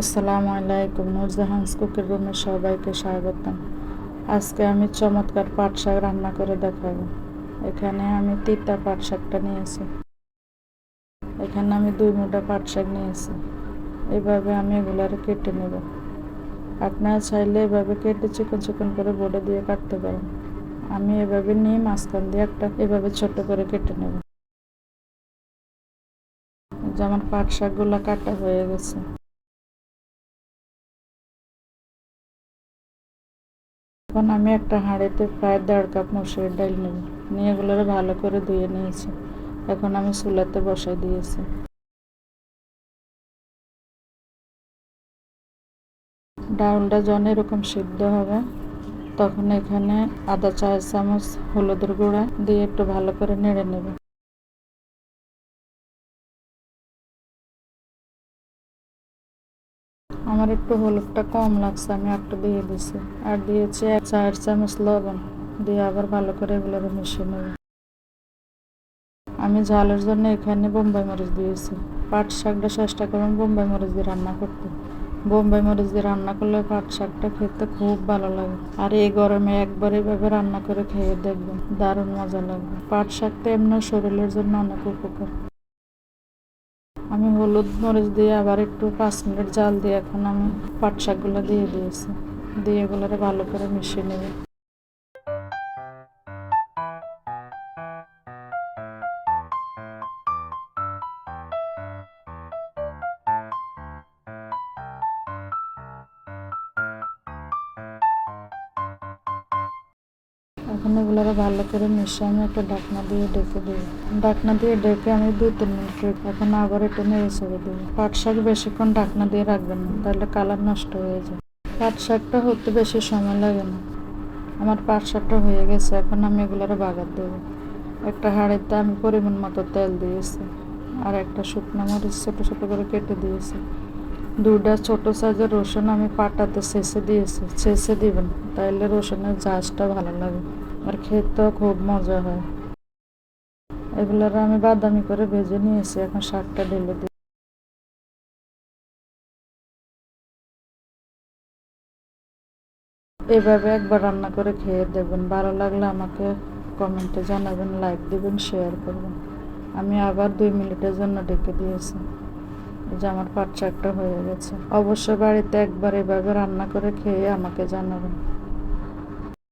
আসসালামু আলাইকুম, নূরজাহানস কুকের রুমে সবাইকে স্বাগতম। আজকে আমি চমৎকার পাট শাক রান্না করে দেখাবো। এখানে আমি তিতা পাট শাকটা নিয়েছি। এখানে আমি 2 মুঠা পাট শাক নিয়েছি। এভাবে আমি এগুলারে কেটে নেব। আপনারা চাইলে এভাবে কেটে চিকন চিকন করে বোর্ডে দিয়ে কাটতে পারেন। আমি এভাবে নিয়ে মাঝখান দিয়ে একটা এভাবে ছোট করে কেটে নেব। যেমন পাট শাকগুলো কাটা হয়ে গেছে। এখন আমি একটা হাঁড়িতে প্রায় 1.5 কাপ মসুর ডাল নেব, নিয়ে এগুলোরে ভালো করে ধুয়ে নিয়েছি। এখন আমি চুলাতে বসাই দিয়েছি। ডাউলটা যখন এরকম সিদ্ধ হবে তখন এখানে আধা চা চামচ হলুদের গুঁড়া দিয়ে একটু ভালো করে নেড়ে নেব। আমার একটু হলুদটা কম লাগছে, আমি একটু দিয়ে দিছি। আর দিয়েছি 4 চামচ লবণ, দিয়ে আবার ভালো করে এগুলোরে মিশিয়ে নেব। আমি ঝালের জন্য এখানে বোম্বাই মরিচ দিয়েছি। পাট শাকটা চেষ্টা করুন বোম্বাই মরিচ দিয়ে রান্না করতে। বোম্বাই মরিচ দিয়ে রান্না করলে পাট শাকটা খেতে খুব ভালো লাগে। আর এই গরমে একবার এভাবে রান্না করে খেয়ে দেখবেন, দারুণ মজা লাগবে। পাট শাকটা এমনি শরীরের জন্য অনেক উপকার। আমি হলুদ মরিচ দিয়ে আবার একটু 5 মিনিট জাল দিয়ে এখন আমি পাট শাকগুলো দিয়ে দিয়েছি। দিয়ে এগুলোরে ভালো করে মিশিয়ে নেব। এখন এগুলোরে ভালো করে মিশিয়ে আমি একটা ঢাকনা দিয়ে ঢেকে দেবো। ঢাকনা দিয়ে ঢেকে আমি 2-3 মিনিট এখন আবার একটু নেড়ে ছেড়ে দেবো। পাট শাক বেশিক্ষণ ঢাকনা দিয়ে রাখবেন না, তাহলে কালার নষ্ট হয়ে যায়। পাট শাকটা হতে বেশি সময় লাগে না। আমার পাট শাকটা হয়ে গেছে, এখন আমি এগুলোরে বাগার দেবো। একটা হাঁড়িতে আমি পরিমাণ মতো তেল দিয়েছি, আর একটা শুকনো মরিচ ছোটো ছোটো করে কেটে দিয়েছি। 2টা ছোট সাইজের রসুন আমি পাটাতে ছেঁচে দিয়েছি। ছেঁচে দিবেন, তাইলে রসুনের ঝাঁজটা ভালো লাগে আর খেতেও খুব মজা হয়। এগুলোর আমি বাদামি করে ভেজে নিয়েছি, এখন শাকটা ঢেলে দিই। এভাবে একবার রান্না করে খেয়ে দেখবেন, ভালো লাগলে আমাকে কমেন্টে জানাবেন, লাইক দিবেন, শেয়ার করবেন। আমি আবার 2 মিনিটের জন্য ঢেকে দিয়েছি। এই যে আমার পাট শাকটা হয়ে গেছে। অবশ্যই বাড়িতে একবার এভাবে রান্না করে খেয়ে আমাকে জানাবেন।